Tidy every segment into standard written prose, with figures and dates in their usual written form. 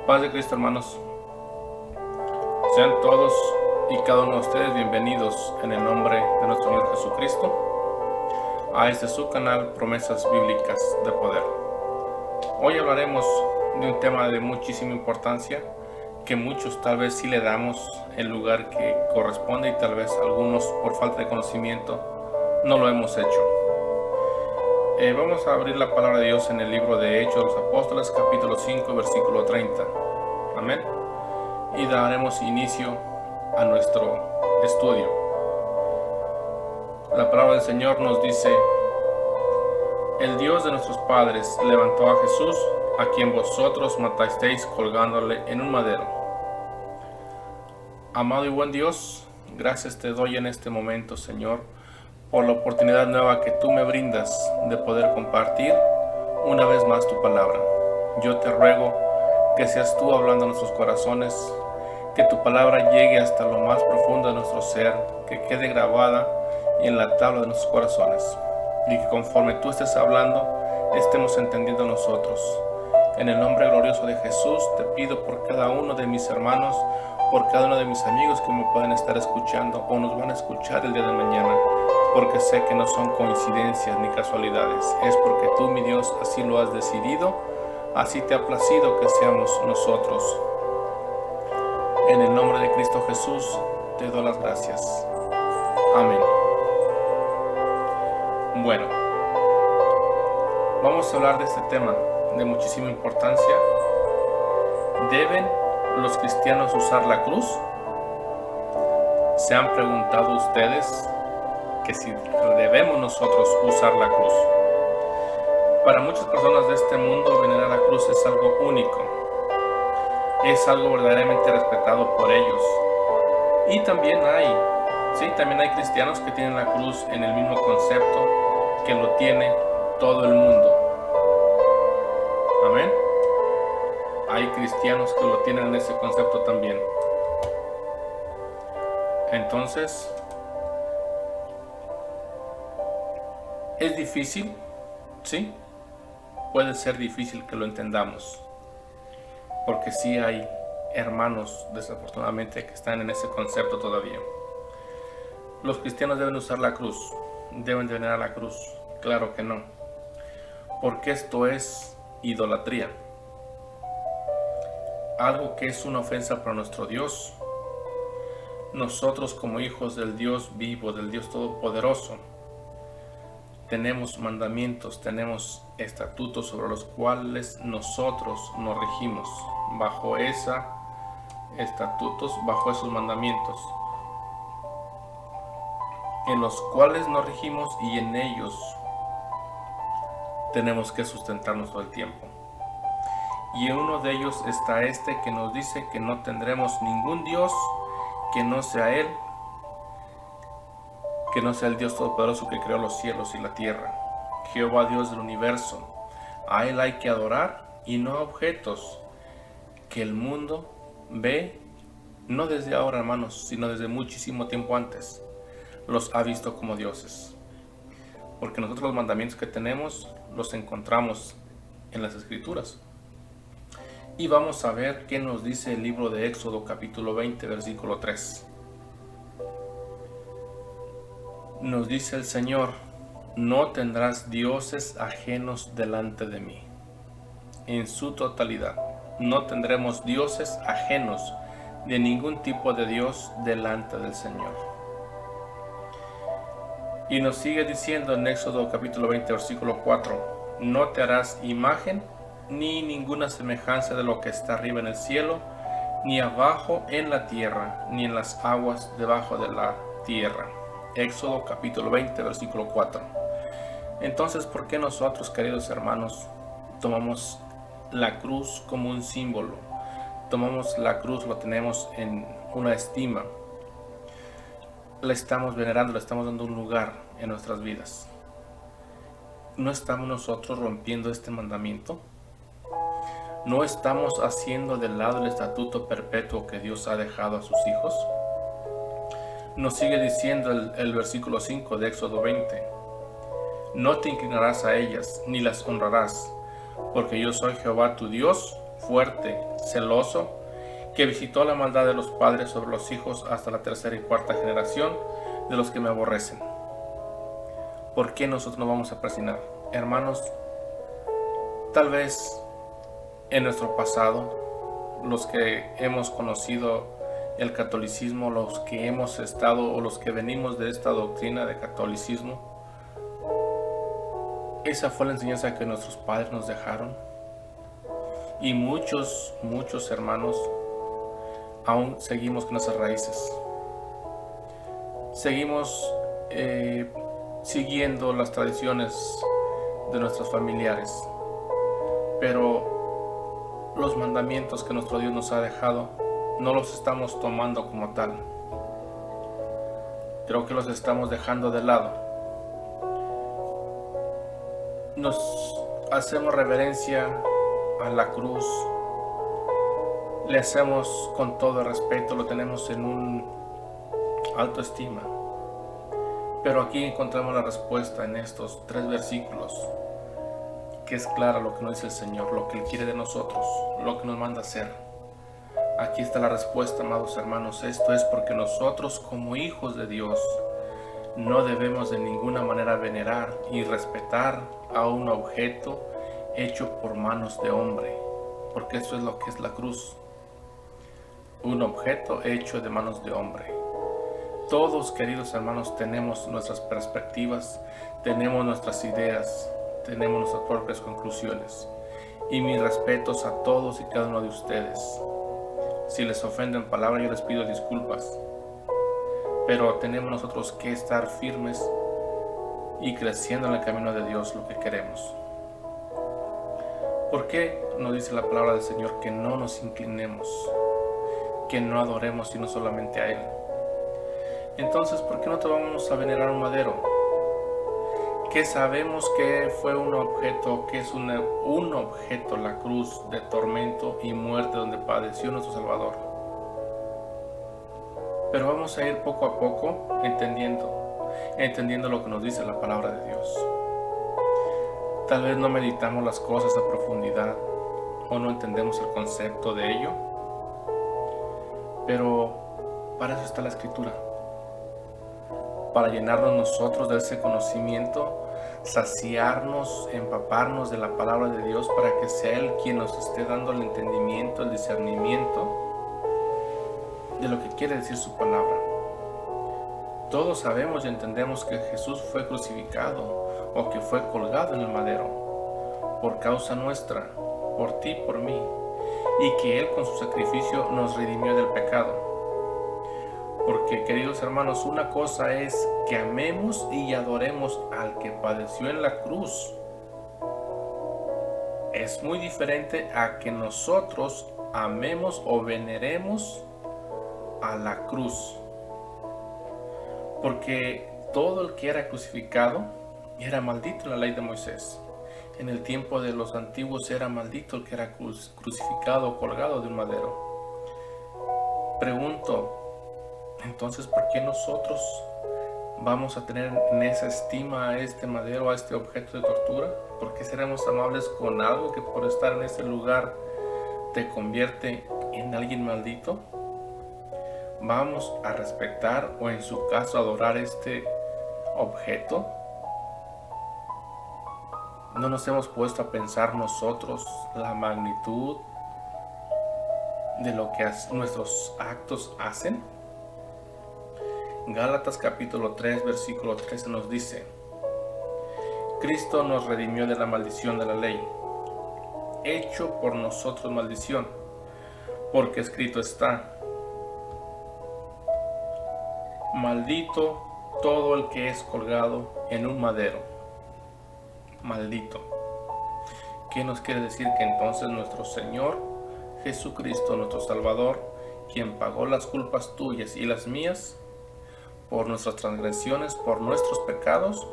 Paz de Cristo, hermanos. Sean todos y cada uno de ustedes bienvenidos en el nombre de nuestro Señor Jesucristo a este su canal Promesas Bíblicas de Poder. Hoy hablaremos de un tema de muchísima importancia que muchos tal vez sí le damos el lugar que corresponde y tal vez algunos por falta de conocimiento no lo hemos hecho. Vamos a abrir la palabra de Dios en el libro de Hechos de los Apóstoles, capítulo 5, versículo 30. Amén. Y daremos inicio a nuestro estudio. La palabra del Señor nos dice: el Dios de nuestros padres levantó a Jesús, a quien vosotros matasteis colgándole en un madero. Amado y buen Dios, gracias te doy en este momento, Señor, por la oportunidad nueva que tú me brindas de poder compartir una vez más tu palabra. Yo te ruego que seas tú hablando a nuestros corazones, que tu palabra llegue hasta lo más profundo de nuestro ser, que quede grabada y en la tabla de nuestros corazones, y que conforme tú estés hablando, estemos entendiendo nosotros. En el nombre glorioso de Jesús te pido por cada uno de mis hermanos, por cada uno de mis amigos que me pueden estar escuchando o nos van a escuchar el día de mañana, porque sé que no son coincidencias ni casualidades, es porque tú, mi Dios, así lo has decidido, así te ha placido que seamos nosotros. En el nombre de Cristo Jesús te doy las gracias. Amén. Bueno, vamos a hablar de este tema de muchísima importancia. ¿Deben los cristianos usar la cruz? ¿Se han preguntado ustedes que si debemos nosotros usar la cruz? Para muchas personas de este mundo, venerar la cruz es algo único. Es algo verdaderamente respetado por ellos. Y también hay cristianos que tienen la cruz en el mismo concepto que lo tiene todo el mundo. Amén. Hay cristianos que lo tienen en ese concepto también. Entonces, ¿es difícil? Sí, puede ser difícil que lo entendamos, porque sí hay hermanos, desafortunadamente, que están en ese concepto todavía. ¿Los cristianos deben usar la cruz? ¿Deben de venerar la cruz? Claro que no, porque esto es idolatría, algo que es una ofensa para nuestro Dios. Nosotros, como hijos del Dios vivo, del Dios todopoderoso, tenemos mandamientos, tenemos estatutos sobre los cuales nosotros nos regimos, bajo esos estatutos, bajo esos mandamientos, en los cuales nos regimos y en ellos tenemos que sustentarnos todo el tiempo. Y en uno de ellos está este que nos dice que no tendremos ningún Dios que no sea Él, que no sea el Dios todopoderoso que creó los cielos y la tierra, Jehová Dios del universo. A Él hay que adorar y no a objetos que el mundo ve, no desde ahora, hermanos, sino desde muchísimo tiempo antes, los ha visto como dioses. Porque nosotros los mandamientos que tenemos los encontramos en las Escrituras. Y vamos a ver qué nos dice el libro de Éxodo capítulo 20, versículo 3. Nos dice el Señor: no tendrás dioses ajenos delante de mí. En su totalidad, no tendremos dioses ajenos de ningún tipo de Dios delante del Señor. Y nos sigue diciendo en Éxodo capítulo 20, versículo 4: no te harás imagen ni ninguna semejanza de lo que está arriba en el cielo, ni abajo en la tierra, ni en las aguas debajo de la tierra. Éxodo capítulo 20, versículo 4. Entonces, ¿por qué nosotros, queridos hermanos, tomamos la cruz como un símbolo? Tomamos la cruz, lo tenemos en una estima. La estamos venerando, le estamos dando un lugar en nuestras vidas. ¿No estamos nosotros rompiendo este mandamiento? ¿No estamos haciendo de lado el estatuto perpetuo que Dios ha dejado a sus hijos? Nos sigue diciendo el versículo 5 de Éxodo 20: no te inclinarás a ellas, ni las honrarás, porque yo soy Jehová tu Dios, fuerte, celoso, que visitó la maldad de los padres sobre los hijos hasta la tercera y cuarta generación de los que me aborrecen. ¿Por qué nosotros no vamos a presionar? Hermanos, tal vez en nuestro pasado, los que hemos conocido el catolicismo, los que hemos estado o los que venimos de esta doctrina de catolicismo, esa fue la enseñanza que nuestros padres nos dejaron. Y muchos hermanos aún seguimos con esas raíces. Seguimos siguiendo las tradiciones de nuestros familiares. Pero los mandamientos que nuestro Dios nos ha dejado no los estamos tomando como tal. Creo que los estamos dejando de lado. Nos hacemos reverencia a la cruz, le hacemos con todo el respeto, lo tenemos en un alto estima. Pero aquí encontramos la respuesta en estos 3 versículos, que es clara lo que nos dice el Señor, lo que Él quiere de nosotros, lo que nos manda hacer. Aquí está la respuesta, amados hermanos. Esto es porque nosotros, como hijos de Dios, no debemos de ninguna manera venerar y respetar a un objeto hecho por manos de hombre, porque eso es lo que es la cruz, un objeto hecho de manos de hombre. Todos, queridos hermanos, tenemos nuestras perspectivas, tenemos nuestras ideas, tenemos nuestras propias conclusiones, y mis respetos a todos y cada uno de ustedes. Si les ofendo en palabra, yo les pido disculpas, pero tenemos nosotros que estar firmes y creciendo en el camino de Dios, lo que queremos. ¿Por qué nos dice la palabra del Señor que no nos inclinemos, que no adoremos sino solamente a Él? Entonces, ¿por qué no te vamos a venerar un madero? Que sabemos que fue un objeto, que es un objeto, la cruz de tormento y muerte donde padeció nuestro Salvador. Pero vamos a ir poco a poco entendiendo lo que nos dice la palabra de Dios. Tal vez no meditamos las cosas a profundidad o no entendemos el concepto de ello, pero para eso está la Escritura, para llenarnos nosotros de ese conocimiento, saciarnos, empaparnos de la palabra de Dios, para que sea Él quien nos esté dando el entendimiento, el discernimiento de lo que quiere decir su palabra. Todos sabemos y entendemos que Jesús fue crucificado o que fue colgado en el madero por causa nuestra, por ti, por mí, y que Él con su sacrificio nos redimió del pecado. Porque, queridos hermanos, una cosa es que amemos y adoremos al que padeció en la cruz. Es muy diferente a que nosotros amemos o veneremos a la cruz. Porque todo el que era crucificado era maldito en la ley de Moisés. En el tiempo de los antiguos era maldito el que era crucificado o colgado de un madero. Pregunto, entonces, ¿por qué nosotros vamos a tener en esa estima a este madero, a este objeto de tortura? ¿Por qué seremos amables con algo que por estar en ese lugar te convierte en alguien maldito? ¿Vamos a respetar o en su caso adorar este objeto? ¿No nos hemos puesto a pensar nosotros la magnitud de lo que nuestros actos hacen? Gálatas capítulo 3 versículo 13 nos dice: Cristo nos redimió de la maldición de la ley, hecho por nosotros maldición, porque escrito está: maldito todo el que es colgado en un madero. Maldito. ¿Qué nos quiere decir? Que entonces nuestro Señor Jesucristo, nuestro Salvador, quien pagó las culpas tuyas y las mías, por nuestras transgresiones, por nuestros pecados,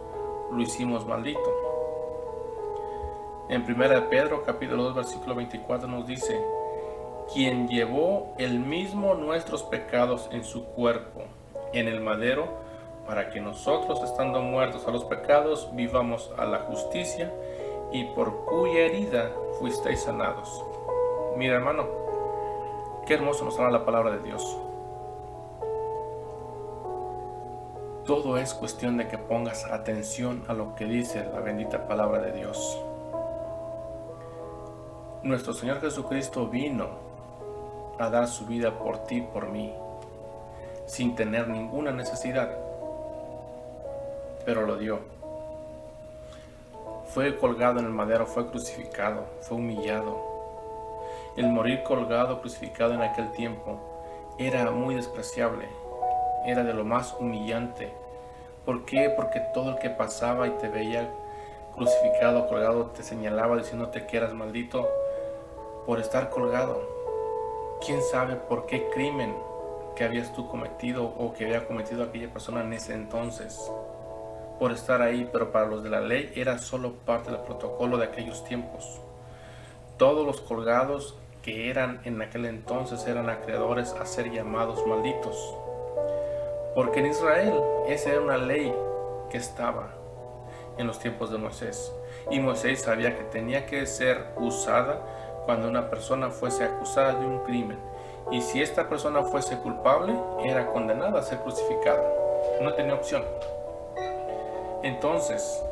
lo hicimos maldito. En 1 Pedro capítulo 2 versículo 24 nos dice: quien llevó el mismo nuestros pecados en su cuerpo, en el madero, para que nosotros, estando muertos a los pecados, vivamos a la justicia, y por cuya herida fuisteis sanados. Mira, hermano, qué hermoso nos habla la palabra de Dios. Todo es cuestión de que pongas atención a lo que dice la bendita palabra de Dios. Nuestro Señor Jesucristo vino a dar su vida por ti y por mí, sin tener ninguna necesidad, pero lo dio. Fue colgado en el madero, fue crucificado, fue humillado. El morir colgado, crucificado en aquel tiempo, era muy despreciable, era de lo más humillante. ¿Por qué? Porque todo el que pasaba y te veía crucificado, colgado, te señalaba diciéndote que eras maldito por estar colgado. ¿Quién sabe por qué crimen que habías tú cometido o que había cometido aquella persona en ese entonces por estar ahí? Pero para los de la ley era solo parte del protocolo de aquellos tiempos. Todos los colgados que eran en aquel entonces eran acreedores a ser llamados malditos, porque en Israel esa era una ley que estaba en los tiempos de Moisés, y Moisés sabía que tenía que ser usada cuando una persona fuese acusada de un crimen, y si esta persona fuese culpable era condenada a ser crucificada, no tenía opción. Entonces,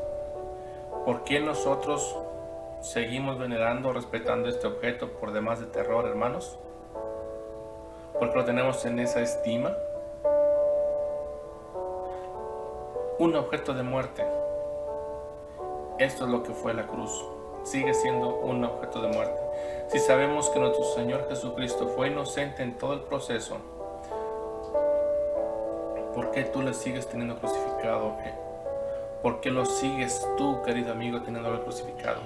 ¿por qué nosotros seguimos venerando, respetando este objeto por demás de terror, hermanos? ¿Porque lo tenemos en esa estima? Un objeto de muerte. Esto es lo que fue la cruz. Sigue siendo un objeto de muerte. Si sabemos que nuestro Señor Jesucristo fue inocente en todo el proceso, ¿por qué tú le sigues teniendo crucificado? ¿Por qué lo sigues tú, querido amigo, teniéndolo crucificado?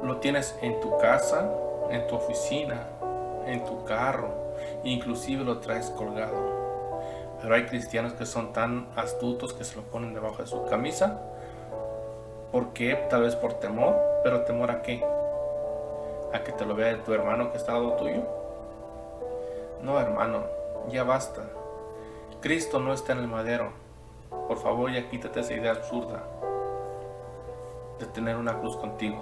Lo tienes en tu casa, en tu oficina, en tu carro, inclusive lo traes colgado. Pero hay cristianos que son tan astutos que se lo ponen debajo de su camisa. ¿Por qué? Tal vez por temor. ¿Pero temor a qué? ¿A que te lo vea tu hermano que está al lado tuyo? No, hermano, ya basta. Cristo no está en el madero. Por favor, ya quítate esa idea absurda de tener una cruz contigo.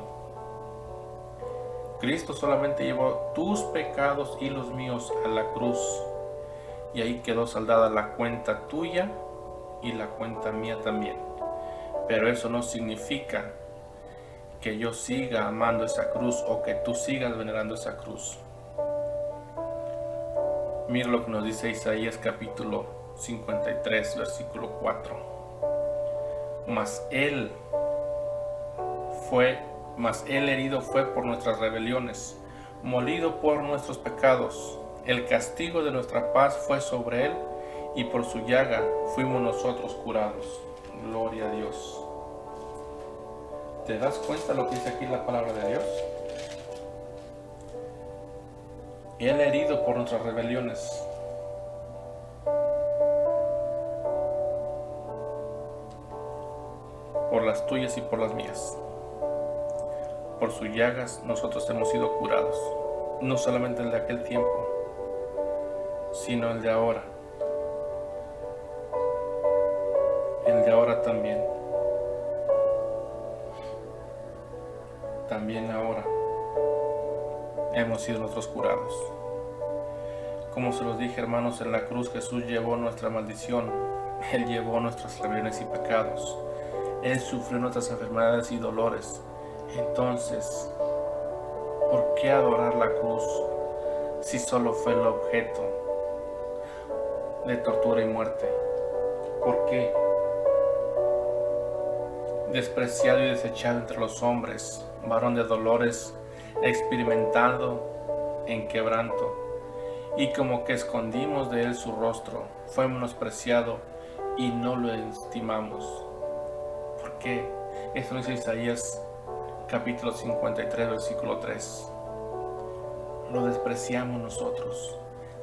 Cristo solamente llevó tus pecados y los míos a la cruz, y ahí quedó saldada la cuenta tuya y la cuenta mía también. Pero eso no significa que yo siga amando esa cruz o que tú sigas venerando esa cruz. Mira lo que nos dice Isaías capítulo 53, versículo 4. Mas él herido fue por nuestras rebeliones, molido por nuestros pecados. El castigo de nuestra paz fue sobre él, y por su llaga fuimos nosotros curados. Gloria a Dios. ¿Te das cuenta lo que dice aquí la palabra de Dios? Él herido por nuestras rebeliones. Por las tuyas y por las mías. Por sus llagas nosotros hemos sido curados. No solamente el de aquel tiempo, sino el de ahora. El de ahora también. También ahora hemos sido nosotros curados. Como se los dije, hermanos, en la cruz Jesús llevó nuestra maldición. Él llevó nuestras rebeliones y pecados. Él sufrió nuestras enfermedades y dolores. Entonces, ¿por qué adorar la cruz si solo fue el objeto de tortura y muerte? ¿Por qué? Despreciado y desechado entre los hombres, varón de dolores, experimentado en quebranto, y como que escondimos de él su rostro, fue menospreciado y no lo estimamos. ¿Por qué? Esto dice Isaías capítulo 53, versículo 3. Lo despreciamos nosotros.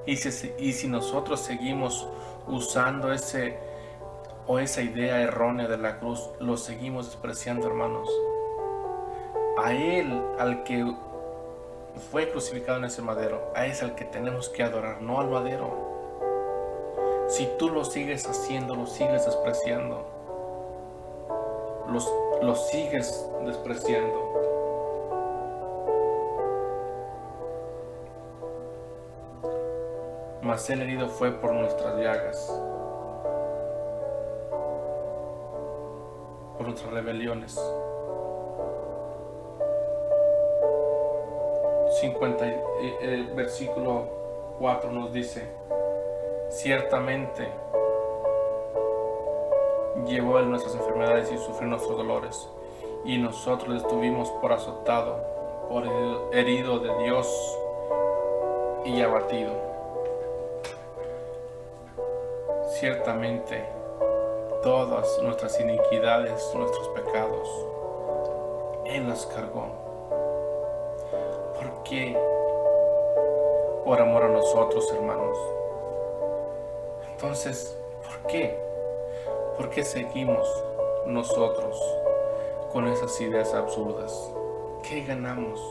Y si nosotros seguimos usando esa idea errónea de la cruz, lo seguimos despreciando, hermanos. A él, al que fue crucificado en ese madero, a ese al que tenemos que adorar, no al madero. Si tú lo sigues haciendo, lo sigues despreciando, lo sigues despreciando. mas el herido fue por nuestras llagas, por nuestras rebeliones. 50, versículo 4 nos dice: ciertamente llevó él nuestras enfermedades y sufrió nuestros dolores, y nosotros le tuvimos por azotado, por herido de Dios y abatido. Ciertamente todas nuestras iniquidades, nuestros pecados, Él las cargó. ¿Por qué? Por amor a nosotros, hermanos. Entonces, ¿por qué? ¿Por qué seguimos nosotros con esas ideas absurdas? ¿Qué ganamos?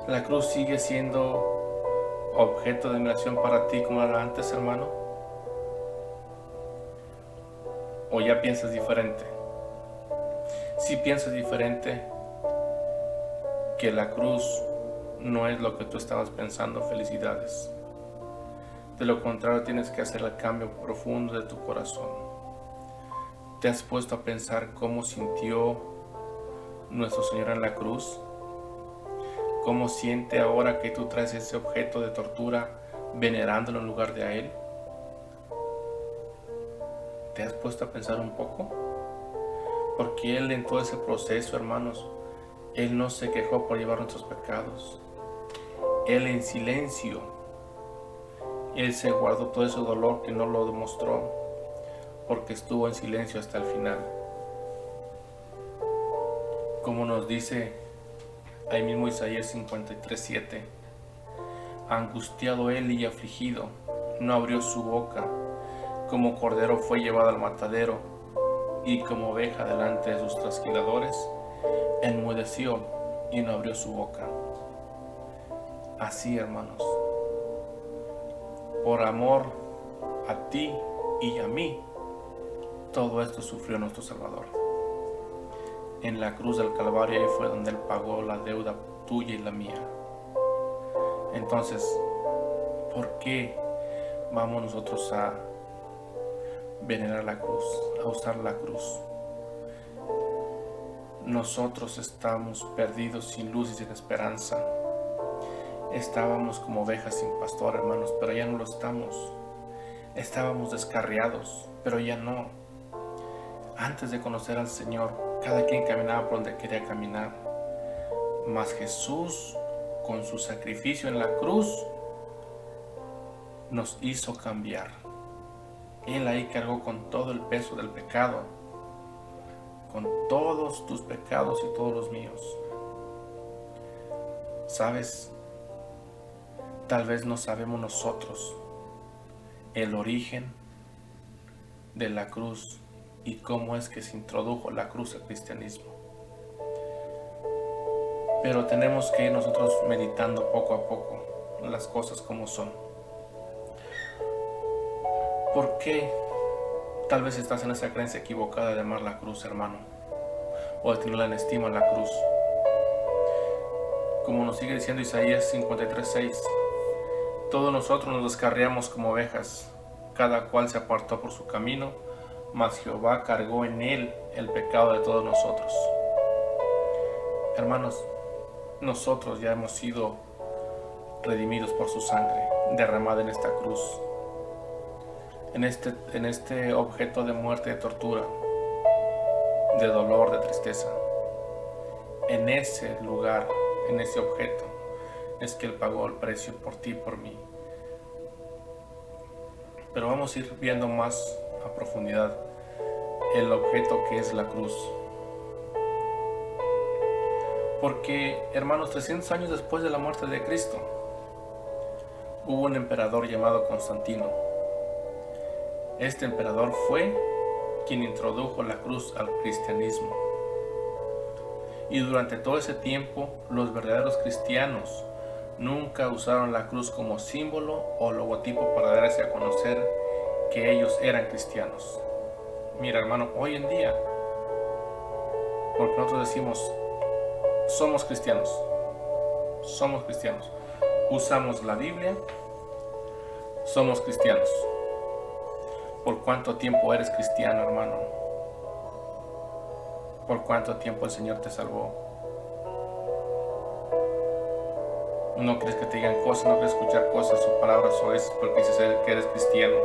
¿La cruz sigue siendo objeto de admiración para ti como era antes, hermano? ¿O ya piensas diferente? Si piensas diferente, que la cruz no es lo que tú estabas pensando, felicidades. De lo contrario, tienes que hacer el cambio profundo de tu corazón. ¿Te has puesto a pensar cómo sintió nuestro Señor en la cruz? ¿Cómo siente ahora que tú traes ese objeto de tortura venerándolo en lugar de a Él? ¿Te has puesto a pensar un poco? Porque Él en todo ese proceso, hermanos, Él no se quejó por llevar nuestros pecados. Él en silencio, Él se guardó todo ese dolor que no lo demostró, porque estuvo en silencio hasta el final. Como nos dice ahí mismo Isaías 53:7, angustiado Él y afligido, no abrió su boca, como cordero fue llevado al matadero, y como oveja delante de sus trasquiladores, enmudeció y no abrió su boca. Así, hermanos, por amor a ti y a mí, todo esto sufrió nuestro Salvador. En la cruz del Calvario, ahí fue donde Él pagó la deuda tuya y la mía. Entonces, ¿por qué vamos nosotros a venerar la cruz, a usar la cruz? Nosotros estamos perdidos, sin luz y sin esperanza. Estábamos como ovejas sin pastor, hermanos, pero ya no lo estamos. Estábamos descarriados, pero ya no. Antes de conocer al Señor, cada quien caminaba por donde quería caminar. Mas Jesús, con su sacrificio en la cruz, nos hizo cambiar. Él ahí cargó con todo el peso del pecado, con todos tus pecados y todos los míos. ¿Sabes? Tal vez no sabemos nosotros el origen de la cruz y cómo es que se introdujo la cruz al cristianismo. Pero tenemos que ir nosotros meditando poco a poco las cosas como son. ¿Por qué tal vez estás en esa creencia equivocada de amar la cruz, hermano? O de tenerla en estima la cruz. Como nos sigue diciendo Isaías 53:6, todos nosotros nos descarriamos como ovejas, cada cual se apartó por su camino, mas Jehová cargó en él el pecado de todos nosotros. Hermanos, nosotros ya hemos sido redimidos por su sangre derramada en esta cruz, en este objeto de muerte, de tortura, de dolor, de tristeza. En ese lugar, en ese objeto, es que Él pagó el precio por ti y por mí. Pero vamos a ir viendo más a profundidad el objeto que es la cruz. Porque, hermanos, 300 años después de la muerte de Cristo, hubo un emperador llamado Constantino. Este emperador fue quien introdujo la cruz al cristianismo. Y durante todo ese tiempo, los verdaderos cristianos nunca usaron la cruz como símbolo o logotipo para darse a conocer que ellos eran cristianos. Mira, hermano, hoy en día, porque nosotros decimos, somos cristianos, usamos la Biblia, somos cristianos. ¿Por cuánto tiempo eres cristiano, hermano? ¿Por cuánto tiempo el Señor te salvó? No quieres que te digan cosas, no quieres escuchar cosas o palabras o es porque dices que eres cristiano.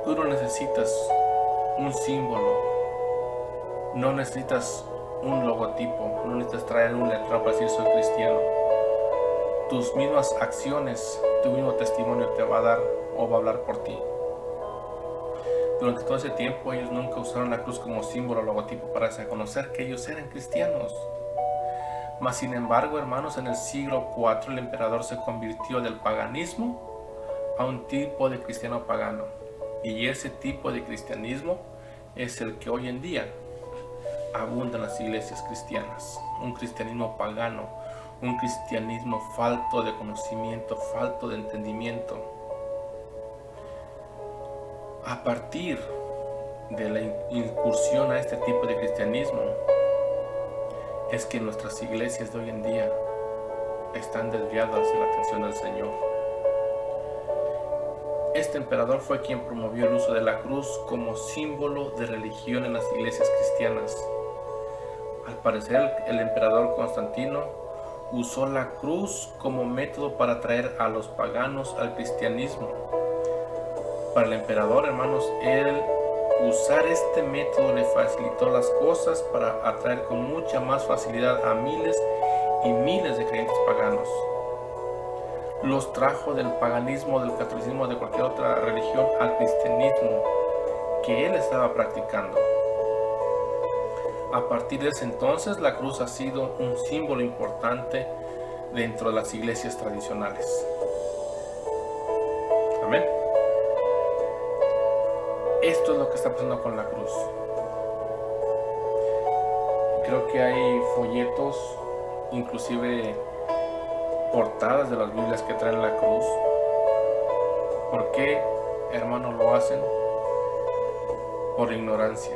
Tú no necesitas un símbolo, no necesitas un logotipo, no necesitas traer un letrero para decir soy cristiano. Tus mismas acciones, tu mismo testimonio te va a dar o va a hablar por ti. Durante todo ese tiempo ellos nunca usaron la cruz como símbolo o logotipo para hacer conocer que ellos eran cristianos. Mas sin embargo, hermanos, en el siglo IV el emperador se convirtió del paganismo a un tipo de cristiano pagano. Y ese tipo de cristianismo es el que hoy en día abunda en las iglesias cristianas. Un cristianismo pagano, un cristianismo falto de conocimiento, falto de entendimiento. A partir de la incursión a este tipo de cristianismo, es que nuestras iglesias de hoy en día están desviadas de la atención del Señor. Este emperador fue quien promovió el uso de la cruz como símbolo de religión en las iglesias cristianas. Al parecer, el emperador Constantino usó la cruz como método para atraer a los paganos al cristianismo. Para el emperador, hermanos, usar este método le facilitó las cosas para atraer con mucha más facilidad a miles y miles de creyentes paganos. Los trajo del paganismo, del catolicismo, de cualquier otra religión al cristianismo que él estaba practicando. A partir de ese entonces, la cruz ha sido un símbolo importante dentro de las iglesias tradicionales. Amén. Esto es lo que está pasando con la cruz. Creo que hay folletos, inclusive portadas de las Biblias que traen la cruz. ¿Por qué, hermanos, lo hacen? Por ignorancia.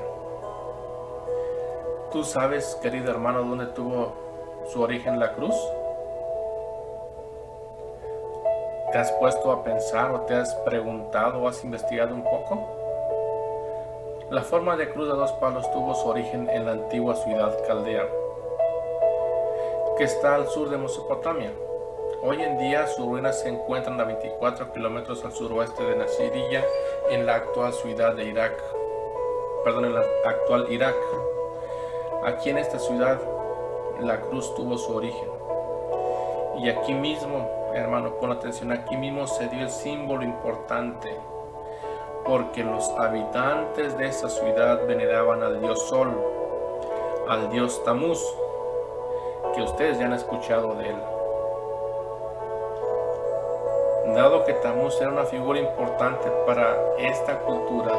¿Tú sabes, querido hermano, dónde tuvo su origen la cruz? ¿Te has puesto a pensar o te has preguntado o has investigado un poco? La forma de cruz de dos palos tuvo su origen en la antigua ciudad caldea, que está al sur de Mesopotamia. Hoy en día sus ruinas se encuentran a 24 kilómetros al suroeste de Nasiriyah, en la actual ciudad de Irak. En la actual Irak. Aquí en esta ciudad la cruz tuvo su origen. Y aquí mismo, hermano, pon atención, aquí mismo se dio el símbolo importante, porque los habitantes de esa ciudad veneraban al dios Sol, al dios Tamuz, que ustedes ya han escuchado de él. Dado que Tamuz era una figura importante para esta cultura,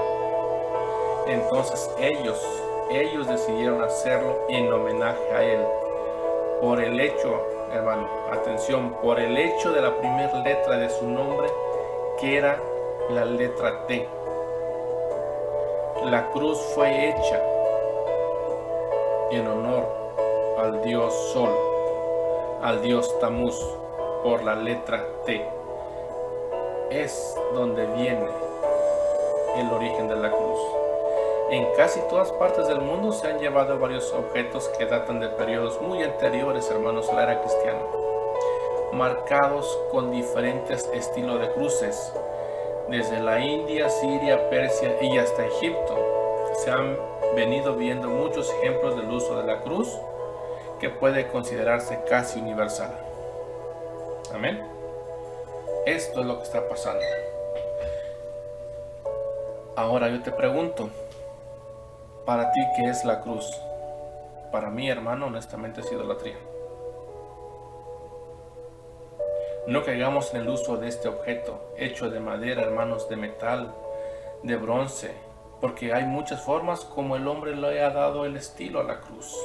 entonces ellos decidieron hacerlo en homenaje a él, por el hecho, hermano, atención, por el hecho de la primera letra de su nombre, que era la letra T. La cruz fue hecha en honor al dios Sol, al dios Tamuz, por la letra T. Es donde viene el origen de la cruz. En casi todas partes del mundo se han llevado varios objetos que datan de periodos muy anteriores, hermanos, a la era cristiana, marcados con diferentes estilos de cruces. Desde la India, Siria, Persia y hasta Egipto se han venido viendo muchos ejemplos del uso de la cruz, que puede considerarse casi universal. Amén. Esto es lo que está pasando. Ahora yo te pregunto, ¿para ti qué es la cruz? Para mí, hermano, honestamente es idolatría. No caigamos en el uso de este objeto, hecho de madera, hermanos, de metal, de bronce, porque hay muchas formas como el hombre le ha dado el estilo a la cruz.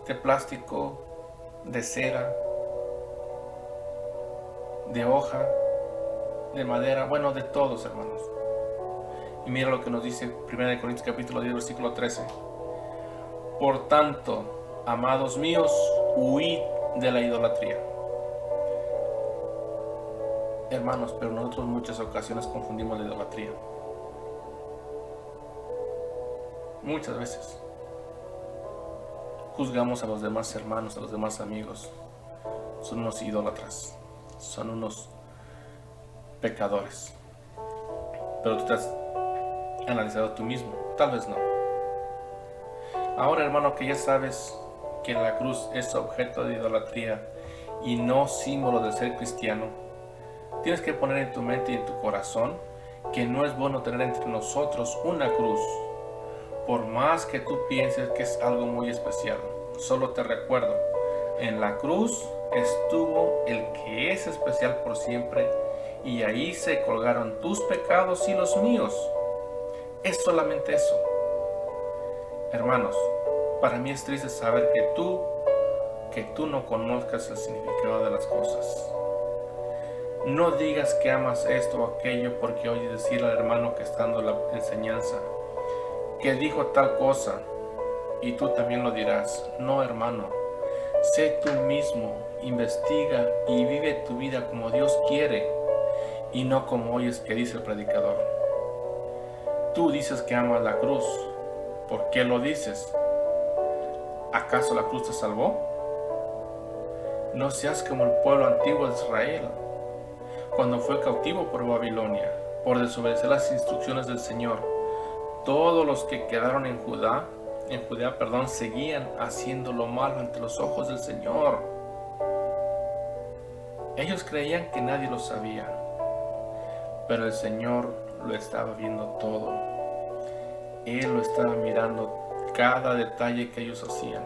De plástico, de cera, de hoja, de madera, bueno, de todos, hermanos. Y mira lo que nos dice 1 Corintios capítulo 10, versículo 13. Por tanto, amados míos, huid de la idolatría. Hermanos, pero nosotros en muchas ocasiones confundimos la idolatría. Muchas veces juzgamos a los demás hermanos, a los demás amigos. Son unos idólatras, son unos pecadores. Pero tú te has analizado tú mismo, tal vez no. Ahora, hermano, que ya sabes que la cruz es objeto de idolatría y no símbolo de ser cristiano, tienes que poner en tu mente y en tu corazón que no es bueno tener entre nosotros una cruz. Por más que tú pienses que es algo muy especial, solo te recuerdo, en la cruz estuvo el que es especial por siempre, y ahí se colgaron tus pecados y los míos. Es solamente eso. Hermanos, para mí es triste saber que tú no conozcas el significado de las cosas. No digas que amas esto o aquello porque oyes decir al hermano que está dando la enseñanza que dijo tal cosa, y tú también lo dirás. No, hermano, sé tú mismo, investiga y vive tu vida como Dios quiere y no como oyes que dice el predicador. Tú dices que amas la cruz. ¿Por qué lo dices? ¿Acaso la cruz te salvó? No seas como el pueblo antiguo de Israel, cuando fue cautivo por Babilonia, por desobedecer las instrucciones del Señor. Todos los que quedaron en Judea, seguían haciendo lo malo ante los ojos del Señor. Ellos creían que nadie lo sabía, pero el Señor lo estaba viendo todo. Él lo estaba mirando cada detalle que ellos hacían.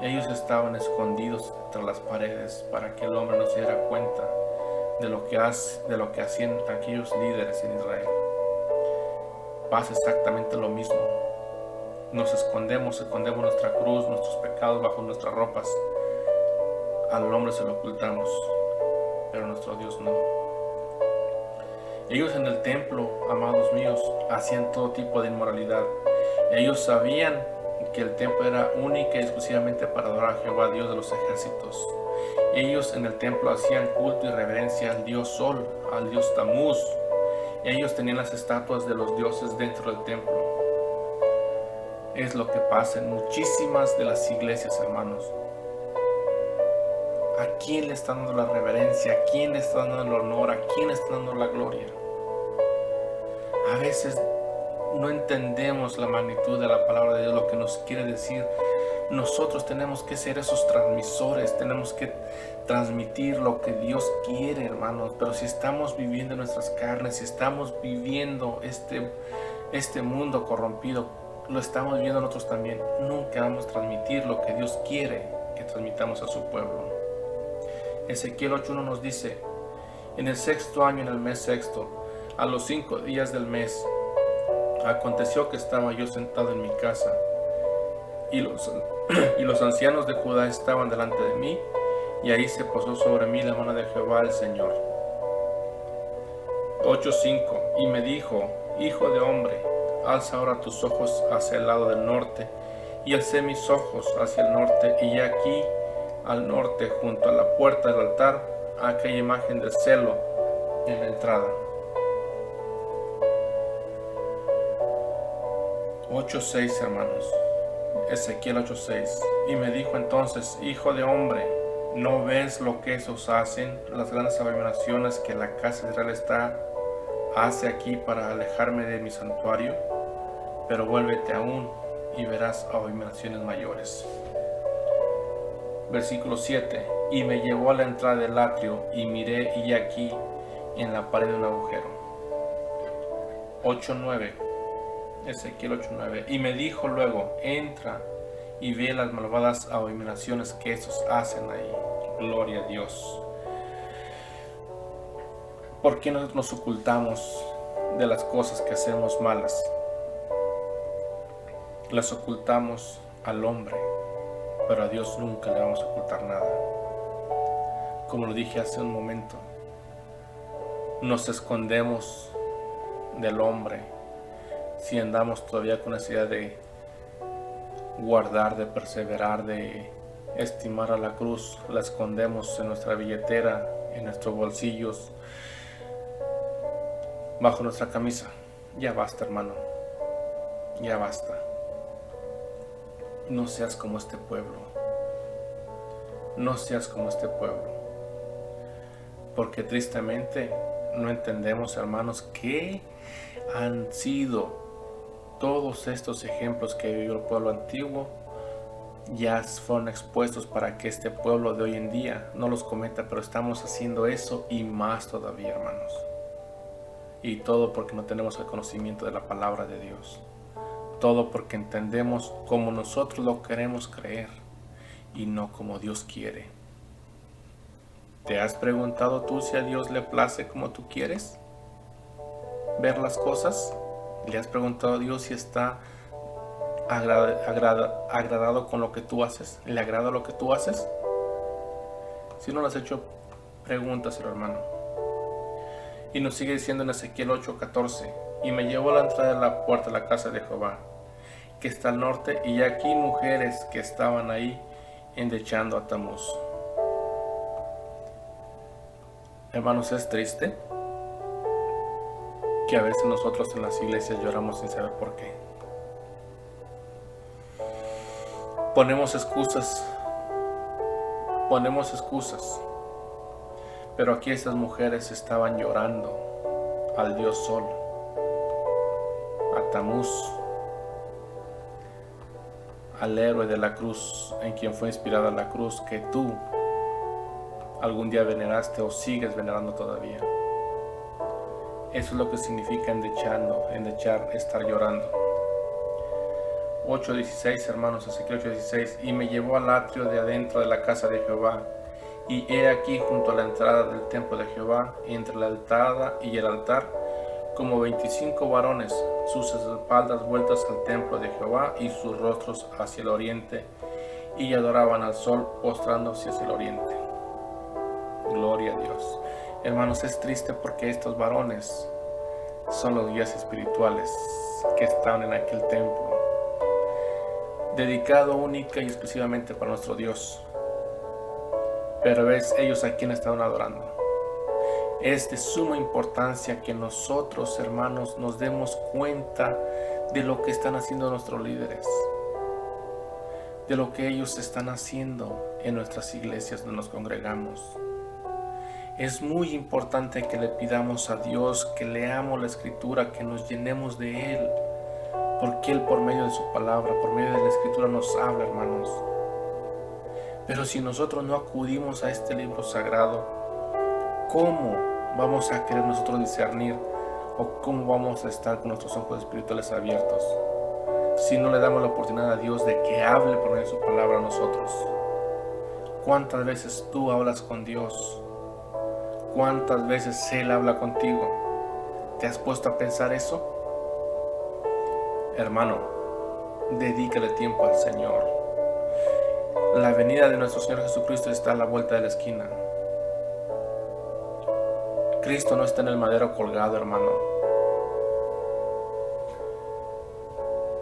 Ellos estaban escondidos tras las paredes para que el hombre no se diera cuenta de lo que hacían aquellos líderes en Israel. Pasa exactamente lo mismo. Nos escondemos nuestra cruz, nuestros pecados bajo nuestras ropas. Al hombre se lo ocultamos, pero nuestro Dios no. Ellos en el templo, amados míos, hacían todo tipo de inmoralidad. Ellos sabían que el templo era única y exclusivamente para adorar a Jehová, Dios de los ejércitos. Ellos en el templo hacían culto y reverencia al Dios Sol, al Dios Tamuz. Ellos tenían las estatuas de los dioses dentro del templo. Es lo que pasa en muchísimas de las iglesias, hermanos. ¿A quién le están dando la reverencia? ¿A quién le están dando el honor? ¿A quién le están dando la gloria? A veces no entendemos la magnitud de la palabra de Dios, lo que nos quiere decir. Nosotros tenemos que ser esos transmisores, tenemos que transmitir lo que Dios quiere, hermanos. Pero si estamos viviendo en nuestras carnes, si estamos viviendo este mundo corrompido, lo estamos viviendo nosotros también, nunca vamos a transmitir lo que Dios quiere que transmitamos a su pueblo. Ezequiel 8:1 nos dice: en el 6º año, en el mes 6º, a los 5 días del mes, aconteció que estaba yo sentado en mi casa, y los ancianos de Judá estaban delante de mí, y ahí se posó sobre mí la mano de Jehová el Señor. 8:5 y me dijo: hijo de hombre, alza ahora tus ojos hacia el lado del norte. Y alcé mis ojos hacia el norte, y aquí al norte, junto a la puerta del altar, aquella imagen de celo en la entrada. 8:6, hermanos. Ezequiel 8:6. Y me dijo entonces: hijo de hombre, ¿no ves lo que esos hacen, las grandes abominaciones que la casa de Israel hace aquí para alejarme de mi santuario? Pero vuélvete aún y verás abominaciones mayores. Versículo 7. Y me llevó a la entrada del atrio, y miré, y aquí en la pared un agujero. 8:9. Ezequiel 8:9. Y me dijo luego: entra y ve las malvadas abominaciones que esos hacen ahí. Gloria a Dios. ¿Por qué nosotros nos ocultamos de las cosas que hacemos malas? Las ocultamos al hombre, pero a Dios nunca le vamos a ocultar nada. Como lo dije hace un momento, nos escondemos del hombre si andamos todavía con necesidad de guardar, de perseverar, de estimar a la cruz. La escondemos en nuestra billetera, en nuestros bolsillos, bajo nuestra camisa. Ya basta, hermano, ya basta. No seas como este pueblo, no seas como este pueblo, porque tristemente no entendemos, hermanos, qué han sido todos estos ejemplos que vivió el pueblo antiguo. Ya fueron expuestos para que este pueblo de hoy en día no los cometa, pero estamos haciendo eso y más todavía, hermanos. Y todo porque no tenemos el conocimiento de la palabra de Dios. Todo porque entendemos como nosotros lo queremos creer y no como Dios quiere. ¿Te has preguntado tú si a Dios le place como tú quieres ver las cosas? ¿Le has preguntado a Dios si está agradado con lo que tú haces? ¿Le agrada lo que tú haces? Si no lo has hecho, pregúntaselo, hermano. Y nos sigue diciendo en Ezequiel 8:14: y me llevó a la entrada de la puerta de la casa de Jehová, que está al norte, y aquí mujeres que estaban ahí endechando a Tamuz. Hermanos, es triste que a veces nosotros en las iglesias lloramos sin saber por qué. Ponemos excusas, pero aquí estas mujeres estaban llorando al Dios Sol, a Tamuz, al héroe de la cruz, en quien fue inspirada la cruz, que tú algún día veneraste o sigues venerando todavía. Eso es lo que significa endechar, estar llorando. 8:16, hermanos, Ezequiel 8:16: y me llevó al atrio de adentro de la casa de Jehová, y he aquí junto a la entrada del templo de Jehová, entre la entrada y el altar, como 25 varones, sus espaldas vueltas al templo de Jehová y sus rostros hacia el oriente, y adoraban al sol postrándose hacia el oriente. Gloria a Dios. Hermanos, es triste porque estos varones son los guías espirituales que están en aquel templo, dedicado única y exclusivamente para nuestro Dios. Pero es ellos a quienes estaban adorando. Es de suma importancia que nosotros, hermanos, nos demos cuenta de lo que están haciendo nuestros líderes, de lo que ellos están haciendo en nuestras iglesias donde nos congregamos. Es muy importante que le pidamos a Dios, que leamos la Escritura, que nos llenemos de Él, porque Él por medio de su palabra, por medio de la Escritura nos habla, hermanos. Pero si nosotros no acudimos a este libro sagrado, ¿cómo vamos a querer nosotros discernir o cómo vamos a estar con nuestros ojos espirituales abiertos si no le damos la oportunidad a Dios de que hable por medio de su palabra a nosotros? ¿Cuántas veces tú hablas con Dios? ¿Cuántas veces Él habla contigo? ¿Te has puesto a pensar eso? Hermano, dedícale tiempo al Señor. La venida de nuestro Señor Jesucristo está a la vuelta de la esquina. Cristo no está en el madero colgado, hermano.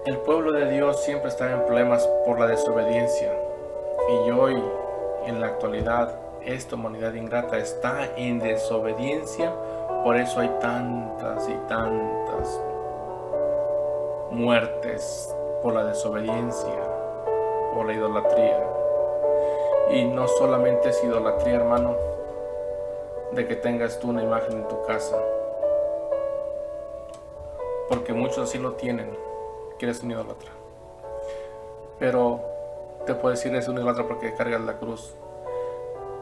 El pueblo de Dios siempre está en problemas por la desobediencia. Y hoy, en la actualidad, esta humanidad ingrata está en desobediencia. Por eso hay tantas y tantas muertes por la desobediencia, por la idolatría. Y no solamente es idolatría, hermano, de que tengas tú una imagen en tu casa, porque muchos así lo tienen, que eres un idólatra. Pero te puedo decir, eres un idólatra porque cargas la cruz.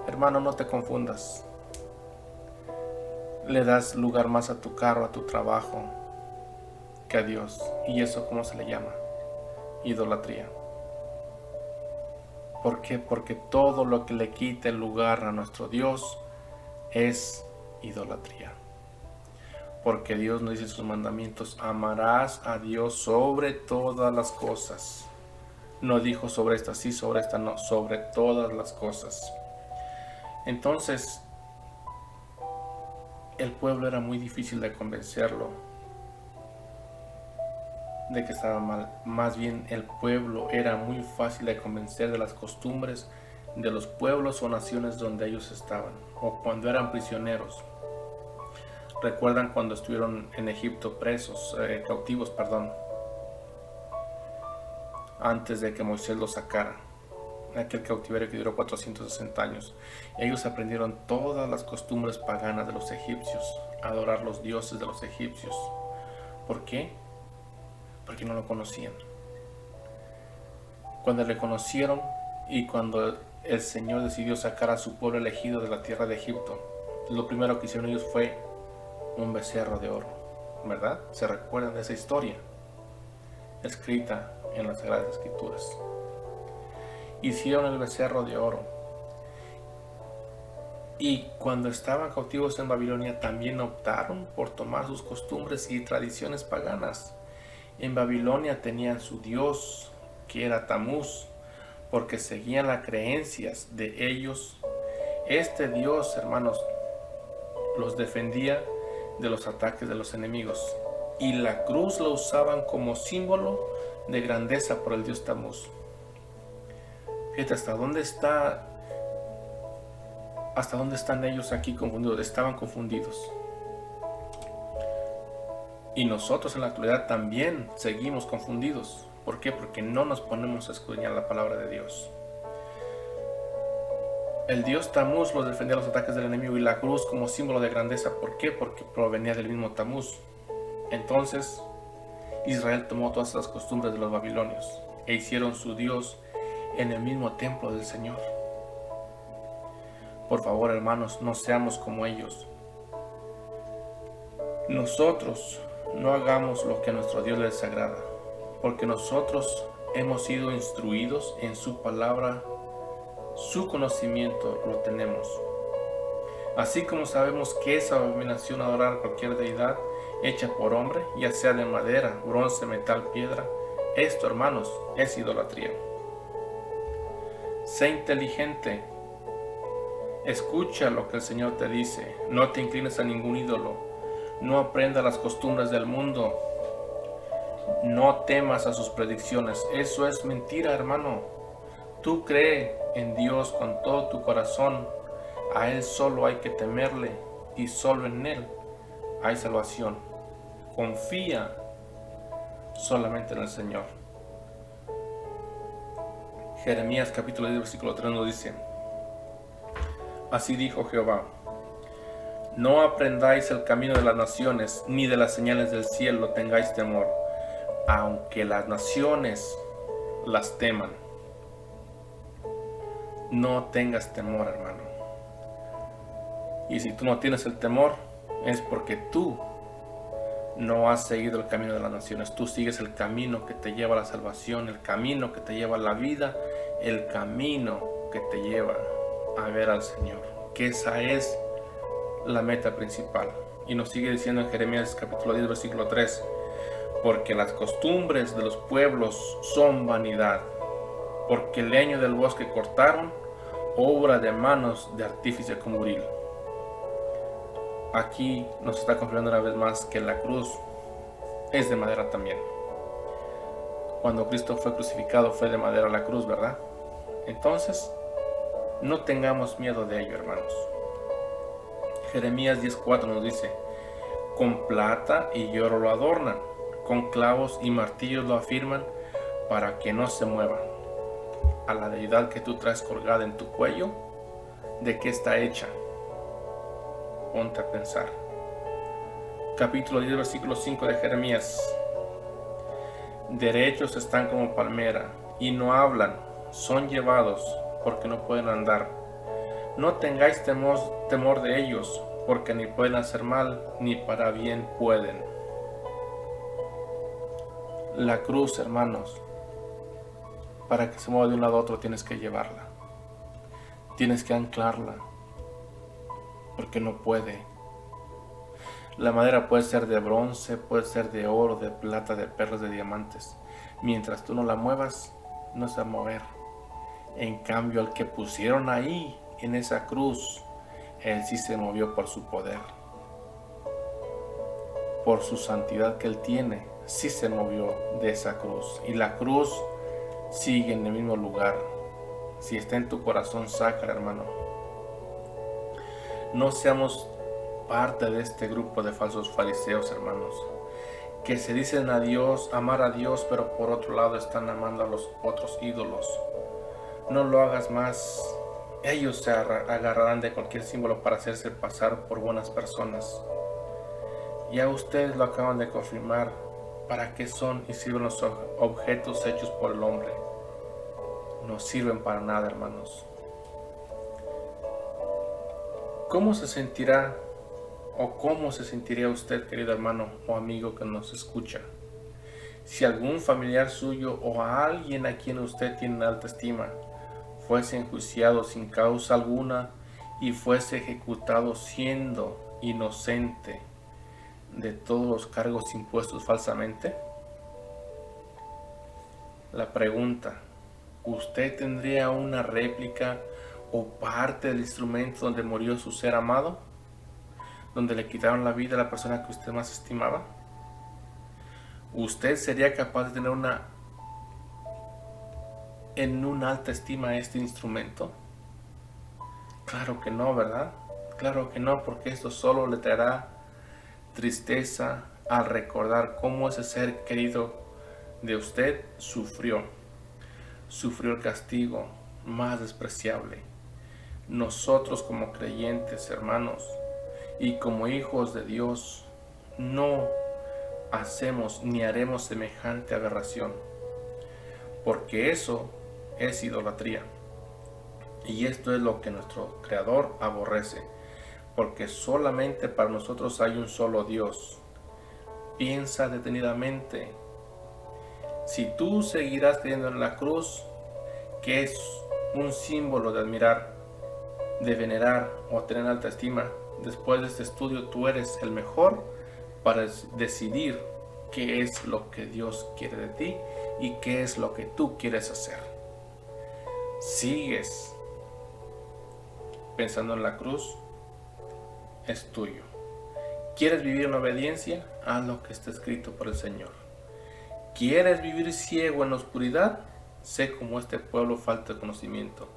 Hermano, no te confundas. Le das lugar más a tu carro, a tu trabajo, que a Dios. ¿Y eso cómo se le llama? Idolatría. ¿Por qué? Porque todo lo que le quite el lugar a nuestro Dios es idolatría. Porque Dios nos dice en sus mandamientos: amarás a Dios sobre todas las cosas. No dijo sobre esta sí, sobre esta no, sobre todas las cosas. Entonces, el pueblo era muy difícil de convencerlo de que estaba mal. Más bien, el pueblo era muy fácil de convencer de las costumbres de los pueblos o naciones donde ellos estaban, o cuando eran prisioneros. Recuerdan cuando estuvieron en Egipto cautivos, antes de que Moisés los sacara, aquel cautiverio que duró 460 años. Ellos aprendieron todas las costumbres paganas de los egipcios, adorar los dioses de los egipcios. ¿Por qué? Porque no lo conocían. Cuando le conocieron y cuando el Señor decidió sacar a su pueblo elegido de la tierra de Egipto, lo primero que hicieron ellos fue un becerro de oro, ¿verdad? ¿Se recuerdan de esa historia? Escrita en las Sagradas Escrituras. Hicieron el becerro de oro. Y cuando estaban cautivos en Babilonia también optaron por tomar sus costumbres y tradiciones paganas. En Babilonia tenían su dios, que era Tamuz, porque seguían las creencias de ellos. Este dios, hermanos, los defendía de los ataques de los enemigos, y la cruz la usaban como símbolo de grandeza por el dios Tamuz. Fíjate hasta dónde están ellos aquí confundidos. Estaban confundidos. Y nosotros en la actualidad también seguimos confundidos. ¿Por qué? Porque no nos ponemos a escudriñar la palabra de Dios. El dios Tamuz los defendía de los ataques del enemigo, y la cruz como símbolo de grandeza. ¿Por qué? Porque provenía del mismo Tamuz. Entonces Israel tomó todas las costumbres de los babilonios e hicieron su dios en el mismo templo del Señor. Por favor, hermanos, no seamos como ellos. Nosotros no hagamos lo que a nuestro Dios le desagrada, porque nosotros hemos sido instruidos en su palabra, su conocimiento lo tenemos. Así como sabemos que es abominación adorar cualquier deidad hecha por hombre, ya sea de madera, bronce, metal, piedra, esto, hermanos, es idolatría. Sé inteligente, escucha lo que el Señor te dice, no te inclines a ningún ídolo, no aprenda las costumbres del mundo, no temas a sus predicciones. Eso es mentira, hermano. Tú cree en Dios con todo tu corazón, a Él solo hay que temerle y solo en Él hay salvación. Confía solamente en el Señor. Jeremías capítulo 10 versículo 3 nos dice: así dijo Jehová, no aprendáis el camino de las naciones, ni de las señales del cielo tengáis temor, aunque las naciones las teman. No tengas temor, hermano. Y si tú no tienes el temor, es porque tú no has seguido el camino de las naciones. Tú sigues el camino que te lleva a la salvación, el camino que te lleva a la vida, el camino que te lleva a ver al Señor, que esa es la meta principal. Y nos sigue diciendo en Jeremías capítulo 10 versículo 3: porque las costumbres de los pueblos son vanidad, porque el leño del bosque cortaron, obra de manos de artífice con buril. Aquí nos está confirmando una vez más que la cruz es de madera también. Cuando Cristo fue crucificado fue de madera la cruz, ¿verdad? Entonces, no tengamos miedo de ello, hermanos. Jeremías 10:4 nos dice: con plata y oro lo adornan, con clavos y martillos lo afirman, para que no se mueva. A la deidad que tú traes colgada en tu cuello, ¿de qué está hecha? Ponte a pensar. Capítulo 10 versículo 5 de Jeremías: derechos están como palmera y no hablan, son llevados porque no pueden andar. No tengáis temor de ellos, porque ni pueden hacer mal, ni para bien pueden. La cruz, hermanos, para que se mueva de un lado a otro tienes que llevarla. Tienes que anclarla, porque no puede. La madera puede ser de bronce, puede ser de oro, de plata, de perlas, de diamantes. Mientras tú no la muevas, no se va a mover. En cambio, al que pusieron ahí, en esa cruz, Él sí se movió por su poder. Por su santidad que Él tiene, sí se movió de esa cruz. Y la cruz sigue en el mismo lugar. Si está en tu corazón, sácala, hermano. No seamos parte de este grupo de falsos fariseos, hermanos, que se dicen a Dios, amar a Dios, pero por otro lado están amando a los otros ídolos. No lo hagas más. Ellos se agarrarán de cualquier símbolo para hacerse pasar por buenas personas. Ya ustedes lo acaban de confirmar. ¿Para qué son y sirven los objetos hechos por el hombre? No sirven para nada, hermanos. ¿Cómo se sentirá o cómo se sentiría usted, querido hermano o amigo que nos escucha, si algún familiar suyo o a alguien a quien usted tiene alta estima fuese enjuiciado sin causa alguna y fuese ejecutado siendo inocente de todos los cargos impuestos falsamente? La pregunta: ¿usted tendría una réplica o parte del instrumento donde murió su ser amado? ¿Donde le quitaron la vida a la persona que usted más estimaba? ¿Usted sería capaz de tener en una alta estima este instrumento? Claro que no, ¿verdad? Claro que no, porque esto solo le traerá tristeza al recordar cómo ese ser querido de usted sufrió el castigo más despreciable. Nosotros como creyentes, hermanos, y como hijos de Dios, no hacemos ni haremos semejante aberración, porque eso es idolatría. Y esto es lo que nuestro Creador aborrece, porque solamente para nosotros hay un solo Dios. Piensa detenidamente. Si tú seguirás creyendo en la cruz, que es un símbolo de admirar, de venerar o tener alta estima, después de este estudio tú eres el mejor para decidir qué es lo que Dios quiere de ti y qué es lo que tú quieres hacer. Sigues pensando en la cruz, es tuyo. ¿Quieres vivir en obediencia? Haz lo que está escrito por el Señor. ¿Quieres vivir ciego en la oscuridad? Sé como este pueblo falta de conocimiento,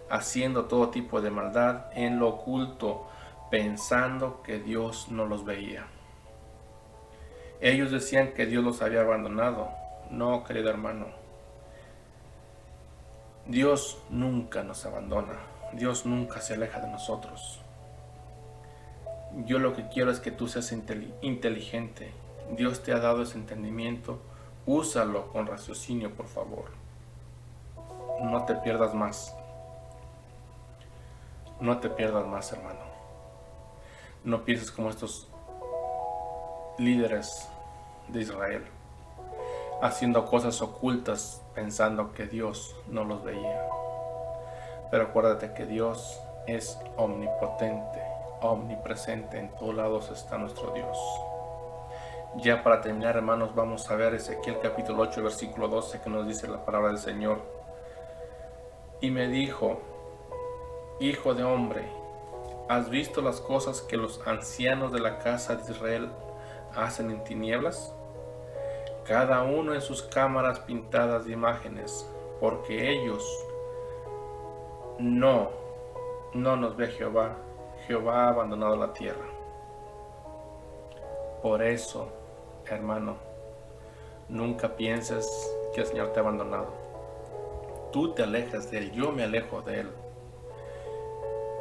haciendo todo tipo de maldad en lo oculto, pensando que Dios no los veía. Ellos decían que Dios los había abandonado. No, querido hermano. Dios nunca nos abandona. Dios nunca se aleja de nosotros. Yo lo que quiero es que tú seas inteligente. Dios te ha dado ese entendimiento. Úsalo con raciocinio, por favor. No te pierdas más. No te pierdas más, hermano. No pienses como estos líderes de Israel, haciendo cosas ocultas pensando que Dios no los veía. Pero acuérdate que Dios es omnipotente, omnipresente. En todos lados está nuestro Dios. Ya para terminar, hermanos, vamos a ver Ezequiel capítulo 8, versículo 12, que nos dice la palabra del Señor. Y me dijo: Hijo de hombre, ¿has visto las cosas que los ancianos de la casa de Israel hacen en tinieblas? Cada uno en sus cámaras pintadas de imágenes, porque ellos no nos ve Jehová. Jehová ha abandonado la tierra. Por eso, hermano, nunca pienses que el Señor te ha abandonado. Tú te alejas de Él, yo me alejo de Él.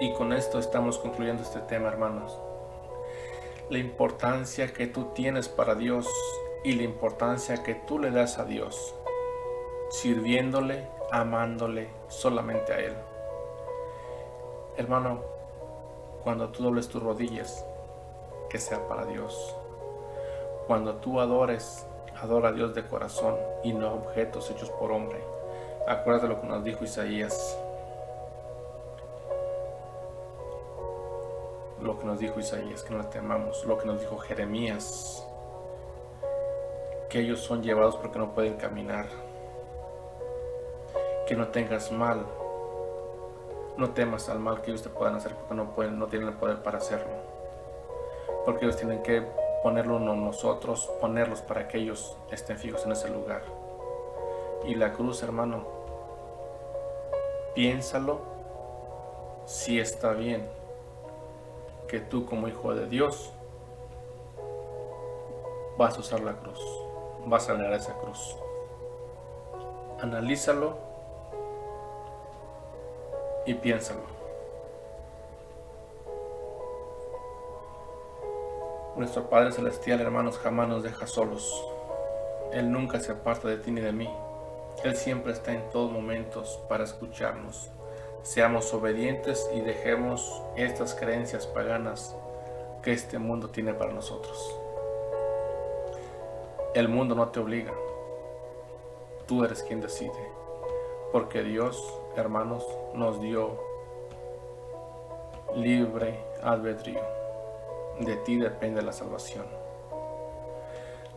Y con esto estamos concluyendo este tema, hermanos. La importancia que tú tienes para Dios y la importancia que tú le das a Dios, sirviéndole, amándole solamente a Él. Hermano, cuando tú dobles tus rodillas, que sea para Dios. Cuando tú adores, adora a Dios de corazón y no a objetos hechos por hombre. Acuérdate lo que nos dijo Isaías. Lo que nos dijo Isaías, que no le temamos. Lo que nos dijo Jeremías, que ellos son llevados porque no pueden caminar. Que no tengas mal. No temas al mal que ellos te puedan hacer, porque no tienen el poder para hacerlo. Porque ellos tienen que ponerlo en nosotros, ponerlos para que ellos estén fijos en ese lugar. Y la cruz, hermano, Piénsalo si está bien que tú como hijo de Dios vas a usar la cruz, vas a leer esa cruz. Analízalo y piénsalo. Nuestro Padre Celestial, hermanos, jamás nos deja solos. Él nunca se aparta de ti ni de mí. Él siempre está en todos momentos para escucharnos. Seamos obedientes y dejemos estas creencias paganas que este mundo tiene para nosotros. El mundo no te obliga. Tú eres quien decide. Porque Dios, hermanos, nos dio libre albedrío. De ti depende la salvación.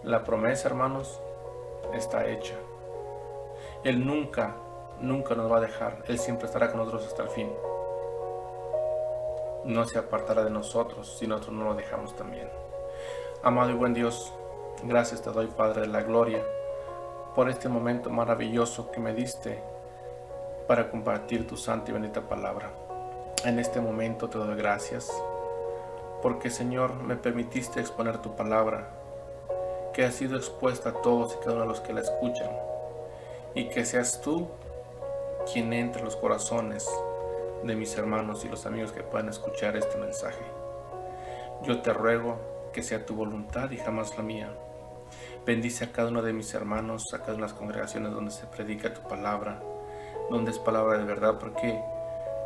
La promesa, hermanos, está hecha. Él nunca nos va a dejar. Él siempre estará con nosotros hasta el fin. No se apartará de nosotros si nosotros no lo dejamos también. Amado y buen Dios, gracias te doy, Padre de la gloria, por este momento maravilloso que me diste para compartir tu santa y bendita palabra. En este momento te doy gracias porque, Señor, me permitiste exponer tu palabra, que ha sido expuesta a todos y cada uno de los que la escuchan, y que seas tú quien entre los corazones de mis hermanos y los amigos que puedan escuchar este mensaje. Yo te ruego que sea tu voluntad y jamás la mía. Bendice a cada uno de mis hermanos, a cada una de las congregaciones donde se predica tu palabra, donde es palabra de verdad, porque,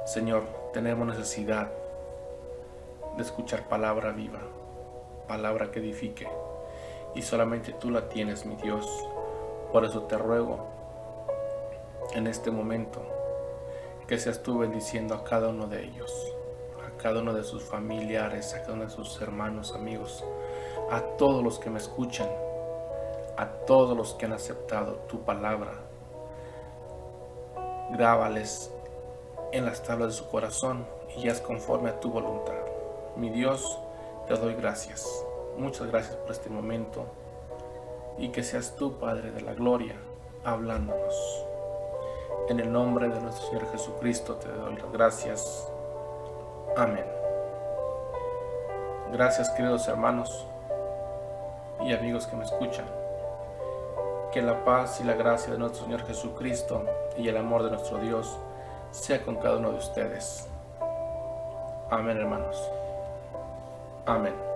Señor, tenemos necesidad de escuchar palabra viva, palabra que edifique, y solamente tú la tienes, mi Dios. Por eso te ruego en este momento que seas tú bendiciendo a cada uno de ellos, a cada uno de sus familiares, a cada uno de sus hermanos, amigos, a todos los que me escuchan, a todos los que han aceptado tu palabra. Grábales en las tablas de su corazón y haz conforme a tu voluntad. Mi Dios, te doy gracias. Muchas gracias por este momento, y que seas tú, Padre de la gloria, hablándonos. En el nombre de nuestro Señor Jesucristo te doy las gracias. Amén. Gracias, queridos hermanos y amigos que me escuchan. Que la paz y la gracia de nuestro Señor Jesucristo y el amor de nuestro Dios sea con cada uno de ustedes. Amén, hermanos. Amén.